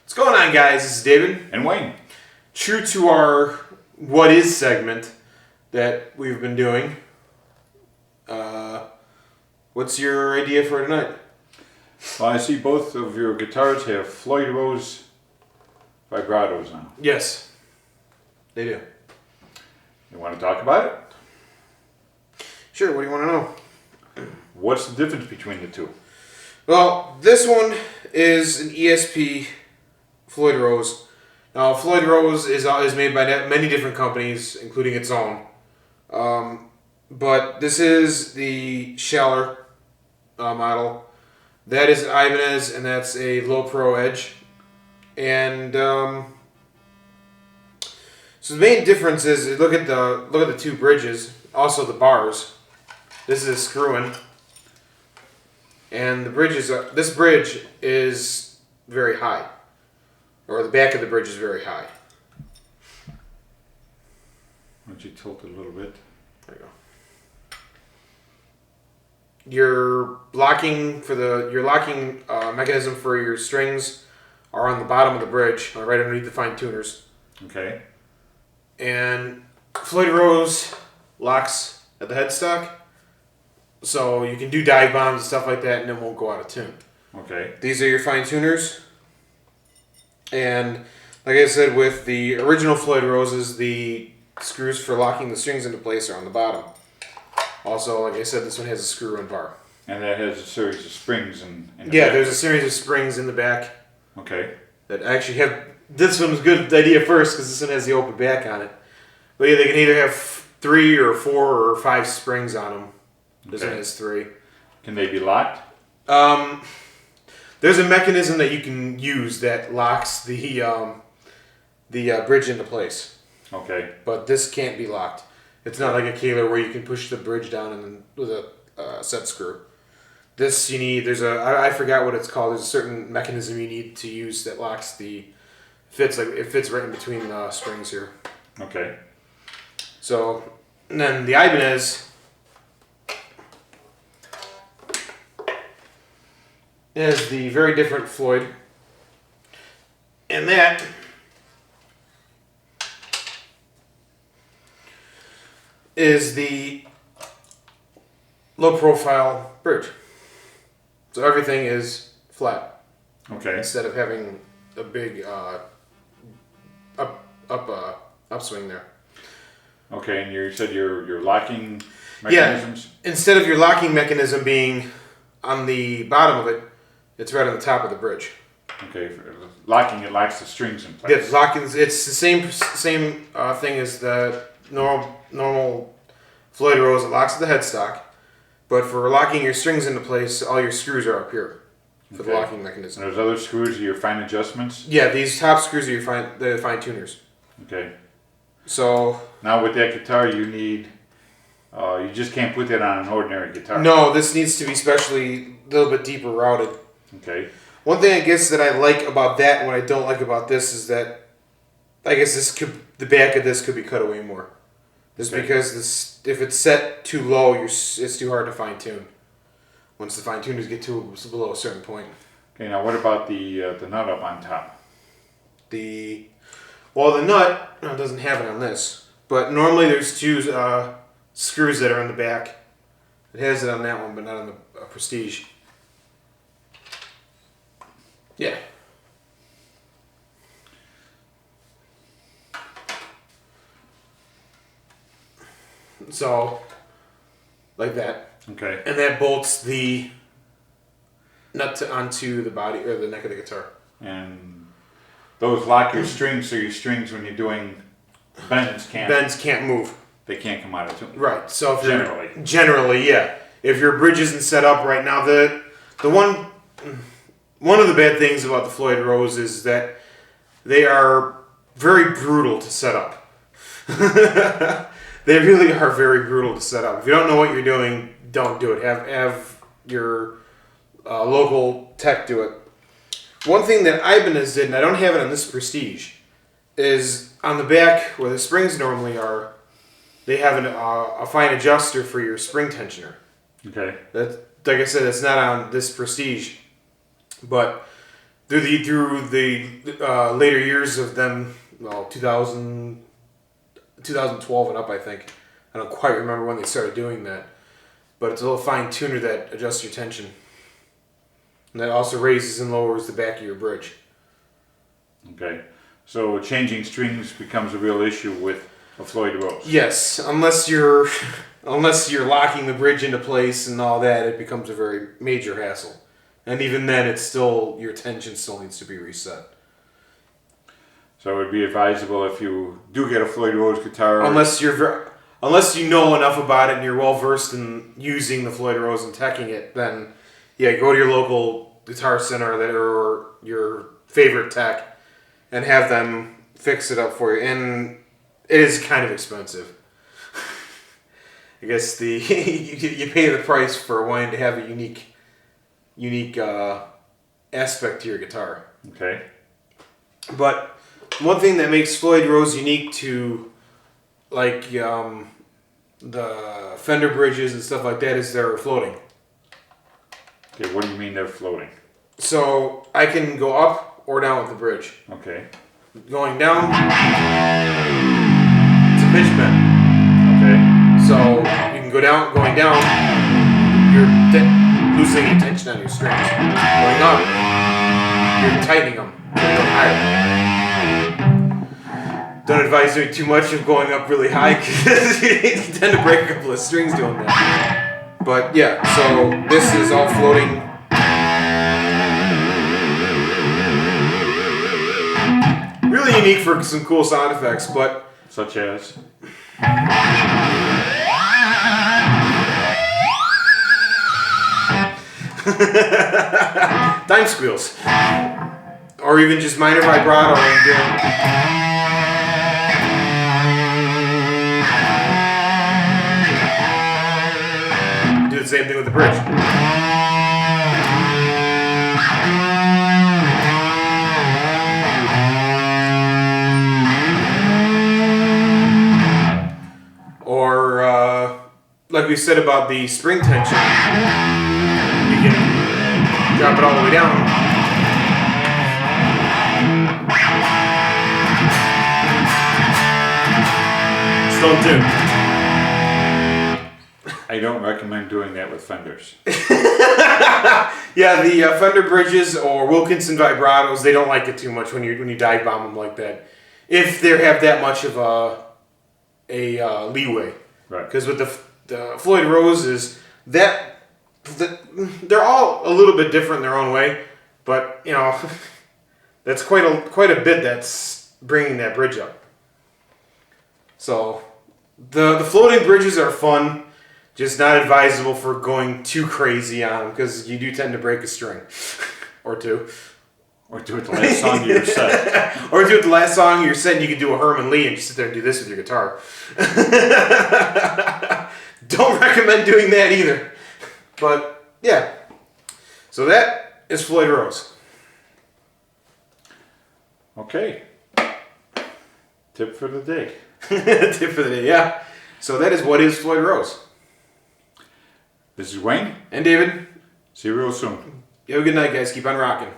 What's going on, guys? This is David. And Wayne. True to our What Is segment that we've been doing, what's your idea for tonight? Well, I see both of your guitars have Floyd Rose vibratos on. Yes, they do. You want to talk about it? Sure, what do you want to know? What's the difference between the two? Well, this one is an ESP Floyd Rose. Now, Floyd Rose is made by many different companies, including its own. But this is the Schaller model. That is an Ibanez, and that's a low pro edge. And so the main difference is look at the two bridges, also the bars. This is a screw-in, and the bridges. This bridge is very high, or the back of the bridge is very high. Why don't you tilt it a little bit? There you go. Your locking mechanism for your strings are on the bottom of the bridge, right underneath the fine tuners. Okay. And Floyd Rose locks at the headstock, so you can do dive bombs and stuff like that, and it won't go out of tune. Okay. These are your fine tuners, and like I said, with the original Floyd Roses, the screws for locking the strings into place are on the bottom. Also, like I said, this one has a screw-in bar. And that has a series of springs in the Yeah, back. there's a series of springs in the back Okay. that actually have... This one was a good idea first because this one has the open back on it. But yeah, they can either have 3 or 4 or 5 springs on them. This one has 3. Can they be locked? There's a mechanism that you can use that locks the bridge into place. Okay. But this can't be locked. It's not like a Kaler where you can push the bridge down and then with a set screw. This you need. I forgot what it's called. There's a certain mechanism you need to use that locks it fits right in between the springs here. Okay. So, and then the Ibanez is the very different Floyd, and that is the low profile bridge. So everything is flat. Okay. Instead of having a big upswing there. Okay, and you said your locking mechanisms? Yeah. Instead of your locking mechanism being on the bottom of it, it's right on the top of the bridge. Okay, for locking it locks the strings in place. Yeah, it's the same thing as the normal Floyd Rose. It locks at the headstock, but for locking your strings into place, all your screws are up here for the locking mechanism. And those other screws are your fine adjustments? Yeah, these top screws are the fine tuners. Okay. So now with that guitar, you need. You just can't put that on an ordinary guitar. no, this needs to be specially a little bit deeper routed. Okay. One thing I guess that I like about that and what I don't like about this is that I guess the back of this could be cut away more. Just because if it's set too low, it's too hard to fine tune. Once the fine tuners get below a certain point. Okay. Now what about the nut up on top? The nut doesn't have it on this, but normally there's 2 screws that are on the back. It has it on that one, but not on the Prestige. Yeah. So, like that. Okay. And that bolts the nut onto the body or the neck of the guitar. And those lock your strings, so your strings when you're doing bends can't move. They can't come out of tune. Right. So if generally, yeah. If your bridge isn't set up right now, the one of the bad things about the Floyd Rose is that they are very brutal to set up. They really are very brutal to set up. If you don't know what you're doing, don't do it. Have your local tech do it. One thing that Ibanez did, and I don't have it on this Prestige, is on the back where the springs normally are, they have a fine adjuster for your spring tensioner. Okay. That, like I said, it's not on this Prestige, but through the later years of them, well, 2012 and up, I think. I don't quite remember when they started doing that, but it's a little fine tuner that adjusts your tension, and that also raises and lowers the back of your bridge. Okay, so changing strings becomes a real issue with a Floyd Rose. Yes, unless you're locking the bridge into place and all that, it becomes a very major hassle. And even then, it's still, your tension still needs to be reset. So it would be advisable if you do get a Floyd Rose guitar. Unless you know enough about it and you're well versed in using the Floyd Rose and teching it, then yeah, go to your local guitar center or your favorite tech and have them fix it up for you. And it is kind of expensive. I guess you pay the price for wanting to have a unique aspect to your guitar. Okay. But one thing that makes Floyd Rose unique to like the Fender bridges and stuff like that is they're floating. Okay, what do you mean they're floating? So I can go up or down with the bridge. Okay. Going down, it's a pitch bend. Okay. So you can going down, you're loosening your tension on your strings. Going up, you're tightening them. Going higher. Don't advise doing too much of going up really high because you tend to break a couple of strings doing that. But yeah, so this is all floating. Really unique for some cool sound effects, but such as dime squeals, or even just minor vibrato. And do the same thing with the bridge. Or like we said about the spring tension, you can drop it all the way down. Still in tune. I don't recommend doing that with Fenders. Yeah, the Fender bridges or Wilkinson vibratos, they don't like it too much when you dive bomb them like that. If they have that much of a leeway. Right. Because with the Floyd Roses, they're all a little bit different in their own way, but you know, that's quite a bit that's bringing that bridge up. So the floating bridges are fun, just not advisable for going too crazy on them because you do tend to break a string or two. Or do it the last song of your set. Or do it the last song of your set and you can do a Herman Lee and just sit there and do this with your guitar. Don't recommend doing that either. But, yeah. So that is Floyd Rose. Okay. Tip for the day. Tip for the day, yeah. So that is what is Floyd Rose. This is Wayne. And David. See you real soon. You have a good night, guys. Keep on rocking.